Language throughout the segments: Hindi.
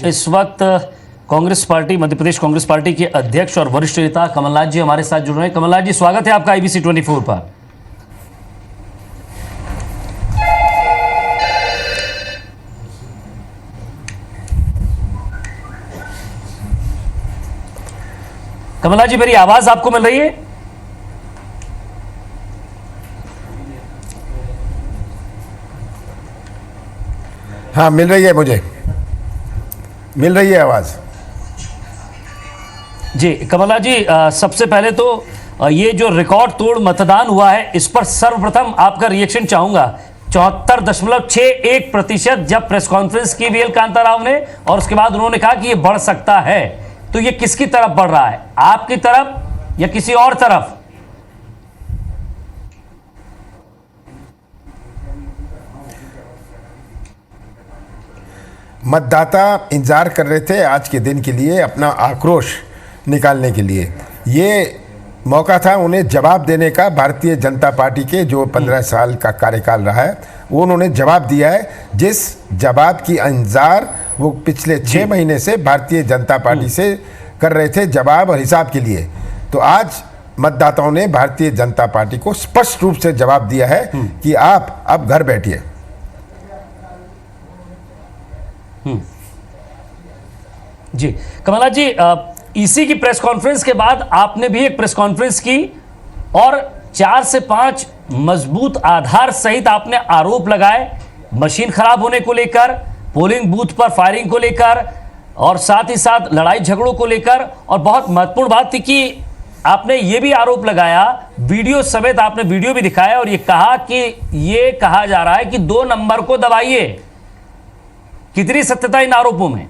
इस वक्त कांग्रेस पार्टी, मध्य प्रदेश कांग्रेस पार्टी के अध्यक्ष और वरिष्ठ नेता कमलनाथ जी हमारे साथ जुड़ रहे हैं। कमलनाथ जी, स्वागत है आपका IBC 24 पर। कमलनाथ जी, मेरी आवाज आपको मिल रही है? हाँ, मिल रही है, मुझे मिल रही है आवाज। जी कमलनाथ जी, सबसे पहले तो ये जो रिकॉर्ड तोड़ मतदान हुआ है, इस पर सर्वप्रथम आपका रिएक्शन चाहूंगा। 74.61% जब प्रेस कॉन्फ्रेंस की VL कांता राव ने, और उसके बाद उन्होंने कहा कि ये बढ़ सकता है, तो ये किसकी तरफ बढ़ रहा है, आपकी तरफ या किसी और तरफ? मतदाता इंतजार कर रहे थे आज के दिन के लिए, अपना आक्रोश निकालने के लिए। ये मौका था उन्हें जवाब देने का। भारतीय जनता पार्टी के जो 15 साल का कार्यकाल रहा है, वो उन्होंने जवाब दिया है। जिस जवाब की इंतजार वो पिछले 6 महीने से भारतीय जनता पार्टी से कर रहे थे, जवाब और हिसाब के लिए। तो आज मतदाताओं ने भारतीय जनता पार्टी को स्पष्ट रूप से जवाब दिया है कि आप अब घर बैठिए। जी कमलनाथ जी, इसी की प्रेस कॉन्फ्रेंस के बाद आपने भी एक प्रेस कॉन्फ्रेंस की और 4 से 5 मजबूत आधार सहित आपने आरोप लगाए, मशीन खराब होने को लेकर, पोलिंग बूथ पर फायरिंग को लेकर, और साथ ही साथ लड़ाई झगड़ों को लेकर। और बहुत महत्वपूर्ण बात थी कि आपने ये भी आरोप लगाया, वीडियो समेत आपने वीडियो भी दिखाया और ये कहा कि ये कहा जा रहा है कि 2 नंबर को दबाइए। कितनी सत्यता इन आरोपों में?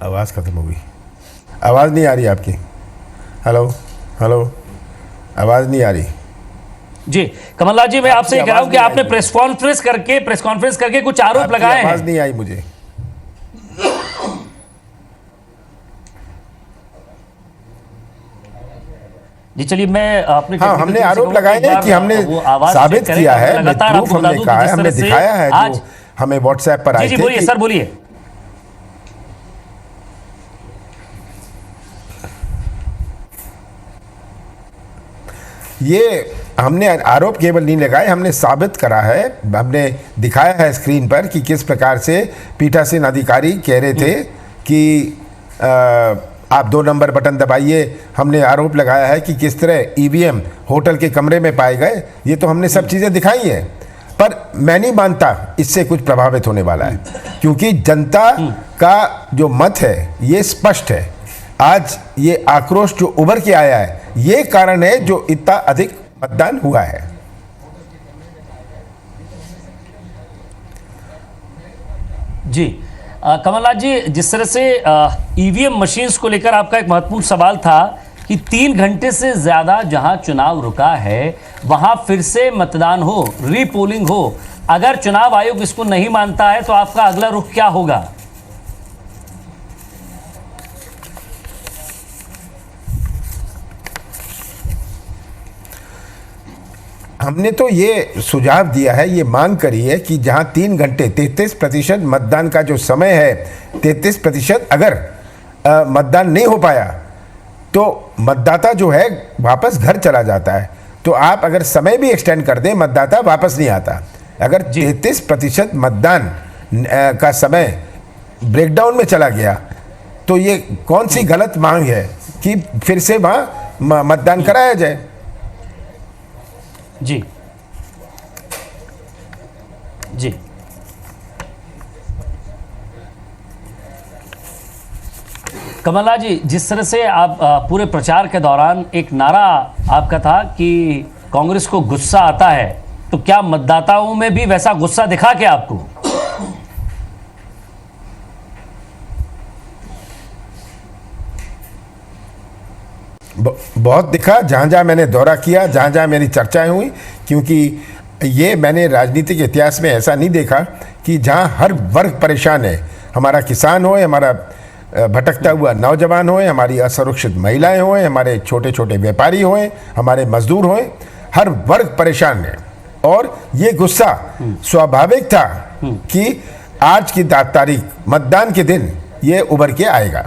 आवाज खत्म हो गई, आवाज नहीं आ रही आपकी। हेलो हेलो, आवाज नहीं आ रही। जी कमलनाथ जी, मैं आपसे कह रहा हूं कि आपने प्रेस कॉन्फ्रेंस करके कुछ आरोप लगाए हैं। आवाज नहीं आई मुझे। जी चलिए, मैं अपने हमने आरोप लगाए हैं कि हमने साबित किया है, प्रूफ हमने कहा है, हमने दिखाया है, जो हमें व्हाट्सएप पर आए थे। जी बोलिए सर, बोलिए। ये हमने आरोप केवल नहीं लगाए, हमने साबित करा है, हमने दिखाया है स्क्रीन पर कि किस प्रकार से पीठासीन अधिकारी कह रहे थे कि आप 2 नंबर बटन दबाइए। हमने आरोप लगाया है कि किस तरह EVM होटल के कमरे में पाए गए। ये तो हमने सब चीज़ें दिखाई हैं, पर मैं नहीं मानता इससे कुछ प्रभावित होने वाला है, क्योंकि जनता का जो मत है ये स्पष्ट है। आज ये आक्रोश जो उभर के आया है, ये कारण है जो इतना अधिक मतदान हुआ है। जी कमलनाथ जी, जिस तरह से EVM मशीन्स को लेकर आपका एक महत्वपूर्ण सवाल था कि 3 घंटे से ज्यादा जहां चुनाव रुका है वहां फिर से मतदान हो, रीपोलिंग हो, अगर चुनाव आयोग इसको नहीं मानता है तो आपका अगला रुख क्या होगा? हमने तो ये सुझाव दिया है, ये मांग करी है कि जहां 3 घंटे 33% मतदान का जो समय है, 33% अगर मतदान नहीं हो पाया तो मतदाता जो है वापस घर चला जाता है। तो आप अगर समय भी एक्सटेंड कर दें, मतदाता वापस नहीं आता। अगर 33% मतदान का समय ब्रेकडाउन में चला गया तो ये कौन सी गलत मांग है कि फिर से वहाँ मतदान कराया जाए। जी जी कमलनाथ जी, जिस तरह से आप पूरे प्रचार के दौरान एक नारा आपका था कि कांग्रेस को गुस्सा आता है, तो क्या मतदाताओं में भी वैसा गुस्सा दिखा क्या आपको? बहुत दिखा, जहाँ जहाँ मैंने दौरा किया, जहाँ जहाँ मेरी चर्चाएं हुई, क्योंकि ये मैंने राजनीतिक इतिहास में ऐसा नहीं देखा कि जहाँ हर वर्ग परेशान है, हमारा किसान हो, हमारा भटकता हुआ नौजवान होए, हमारी असुरक्षित महिलाएं होए, हमारे छोटे छोटे व्यापारी होए, हमारे मजदूर होए, हर वर्ग परेशान है। और ये गुस्सा स्वाभाविक था कि आज की तारीख मतदान के दिन ये उभर के आएगा।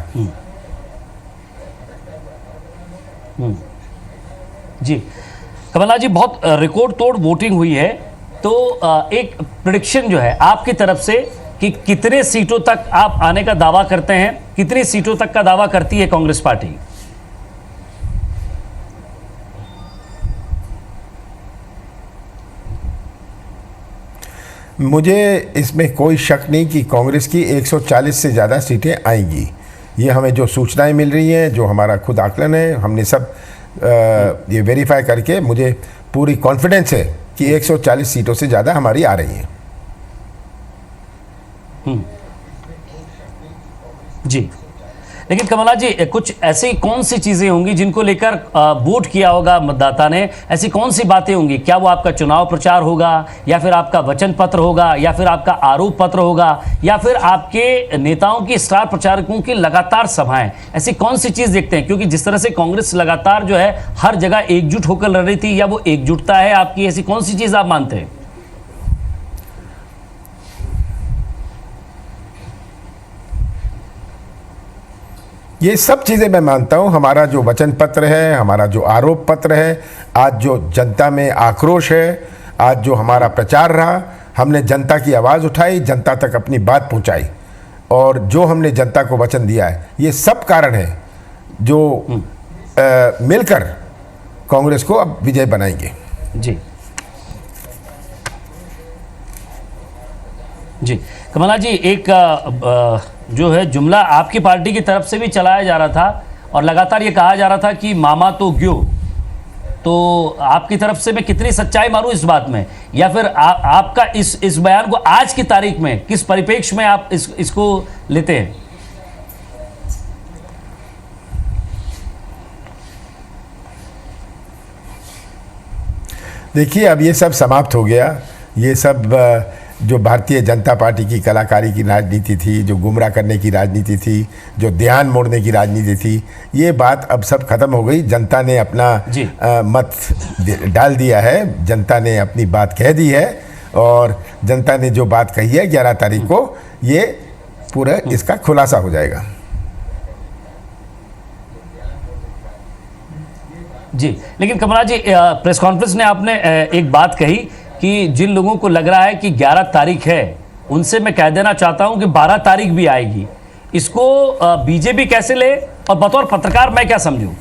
जी कमलनाथ जी, बहुत रिकॉर्ड तोड़ वोटिंग हुई है, तो एक प्रेडिक्शन जो है आपकी तरफ से कि कितने सीटों तक आप आने का दावा करते हैं, कितनी सीटों तक का दावा करती है कांग्रेस पार्टी? मुझे इसमें कोई शक नहीं कि कांग्रेस की 140 से ज़्यादा सीटें आएंगी। ये हमें जो सूचनाएं मिल रही हैं, जो हमारा खुद आकलन है, हमने सब ये वेरीफाई करके मुझे पूरी कॉन्फिडेंस है कि 140 सीटों से ज़्यादा हमारी आ रही हैं। जी, लेकिन कमलनाथ जी, कुछ ऐसी कौन सी चीजें होंगी जिनको लेकर वोट किया होगा मतदाता ने? ऐसी कौन सी बातें होंगी? क्या वो आपका चुनाव प्रचार होगा, या फिर आपका वचन पत्र होगा, या फिर आपका आरोप पत्र होगा, या फिर आपके नेताओं की, स्टार प्रचारकों की लगातार सभाएं? ऐसी कौन सी चीज देखते हैं? क्योंकि जिस तरह से कांग्रेस लगातार जो है हर जगह एकजुट होकर लड़ रही थी, या वो एकजुटता है आपकी? ऐसी कौन सी चीज आप मानते हैं? ये सब चीज़ें मैं मानता हूँ। हमारा जो वचन पत्र है, हमारा जो आरोप पत्र है, आज जो जनता में आक्रोश है, आज जो हमारा प्रचार रहा, हमने जनता की आवाज़ उठाई, जनता तक अपनी बात पहुँचाई, और जो हमने जनता को वचन दिया है, ये सब कारण है जो मिलकर कांग्रेस को अब विजय बनाएंगे। जी जी कमलनाथ जी, एक जो है जुमला आपकी पार्टी की तरफ से भी चलाया जा रहा था, और लगातार ये कहा जा रहा था कि मामा तो ग्यो, तो आपकी तरफ से मैं कितनी सच्चाई मारूं इस बात में, या फिर आपका इस बयान को आज की तारीख में किस परिप्रेक्ष्य में आप इसको लेते हैं? देखिए, अब ये सब समाप्त हो गया। ये सब जो भारतीय जनता पार्टी की कलाकारी की राजनीति थी, जो गुमराह करने की राजनीति थी, जो ध्यान मोड़ने की राजनीति थी, ये बात अब सब खत्म हो गई। जनता ने अपना मत डाल दिया है, जनता ने अपनी बात कह दी है, और जनता ने जो बात कही है 11 तारीख को, ये पूरा इसका खुलासा हो जाएगा। जी, लेकिन कमलनाथ जी, प्रेस कॉन्फ्रेंस में आपने एक बात कही कि जिन लोगों को लग रहा है कि 11 तारीख है, उनसे मैं कह देना चाहता हूं कि 12 तारीख भी आएगी। इसको बीजेपी कैसे ले, और बतौर पत्रकार मैं क्या समझूं?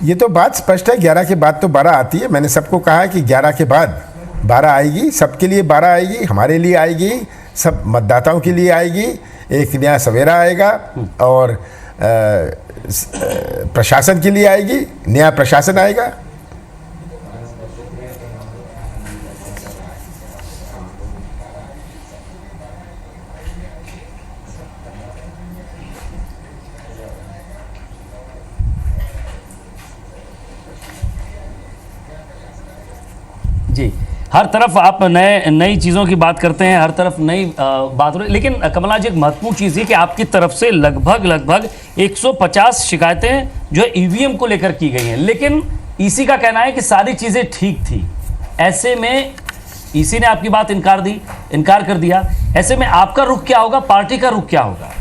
ये तो बात स्पष्ट है, 11 के बाद तो 12 आती है। मैंने सबको कहा है कि 11 के बाद 12 आएगी, सबके लिए 12 आएगी, हमारे लिए आएगी, सब मतदाताओं के लिए आएगी। एक नया सवेरा आएगा, और प्रशासन के लिए आएगी, नया प्रशासन आएगा। जी, हर तरफ आप नई चीज़ों की बात करते हैं, हर तरफ नई बात हो रही है, लेकिन कमलनाथ जी, एक महत्वपूर्ण चीज़ है कि आपकी तरफ से लगभग 150 शिकायतें जो है ईवीएम को लेकर की गई हैं, लेकिन ईसी का कहना है कि सारी चीज़ें ठीक थी। ऐसे में ईसी ने आपकी बात इनकार कर दिया। ऐसे में आपका रुख क्या होगा, पार्टी का रुख क्या होगा?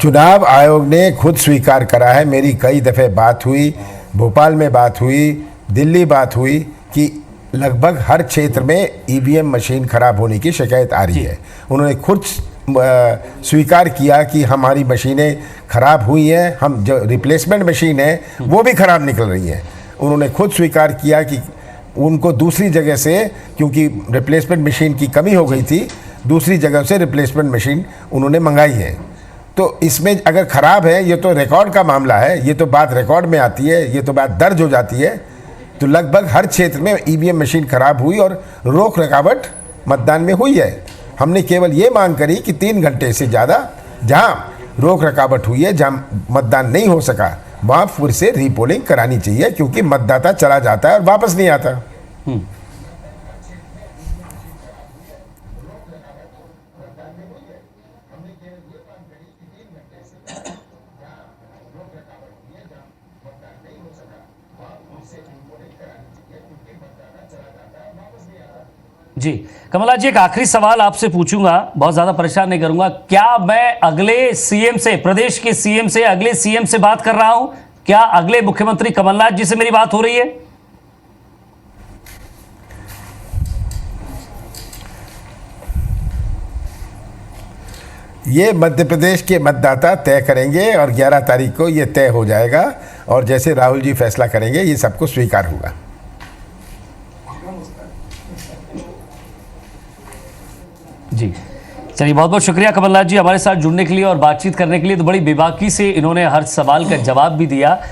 चुनाव आयोग ने खुद स्वीकार करा है, मेरी कई दफ़े बात हुई, भोपाल में बात हुई, दिल्ली बात हुई, कि लगभग हर क्षेत्र में ईवीएम मशीन खराब होने की शिकायत आ रही है। उन्होंने खुद स्वीकार किया कि हमारी मशीनें खराब हुई हैं, हम जो रिप्लेसमेंट मशीन है वो भी खराब निकल रही है। उन्होंने खुद स्वीकार किया कि उनको दूसरी जगह से, क्योंकि रिप्लेसमेंट मशीन की कमी हो गई थी, दूसरी जगह से रिप्लेसमेंट मशीन उन्होंने मंगाई है। तो इसमें अगर ख़राब है, ये तो रिकॉर्ड का मामला है, ये तो बात रिकॉर्ड में आती है, ये तो बात दर्ज हो जाती है। तो लगभग हर क्षेत्र में ईवीएम मशीन खराब हुई और रोक रकावट मतदान में हुई है। हमने केवल ये मांग करी कि 3 घंटे से ज़्यादा, जहां रोक रकावट हुई है, जहाँ मतदान नहीं हो सका वहाँ फिर से रीपोलिंग करानी चाहिए, क्योंकि मतदाता चला जाता है और वापस नहीं आता। जी कमला जी, एक आखिरी सवाल आपसे पूछूंगा, बहुत ज्यादा परेशान नहीं करूंगा। क्या मैं अगले सीएम से, प्रदेश के सीएम से, अगले सीएम से बात कर रहा हूं? क्या अगले मुख्यमंत्री कमलनाथ जी से मेरी बात हो रही है? ये मध्य प्रदेश के मतदाता तय करेंगे और 11 तारीख को ये तय हो जाएगा, और जैसे राहुल जी फैसला करेंगे ये सबको स्वीकार होगा। जी चलिए, बहुत बहुत शुक्रिया कमलनाथ जी हमारे साथ जुड़ने के लिए और बातचीत करने के लिए। तो बड़ी बेबाकी से इन्होंने हर सवाल का जवाब भी दिया।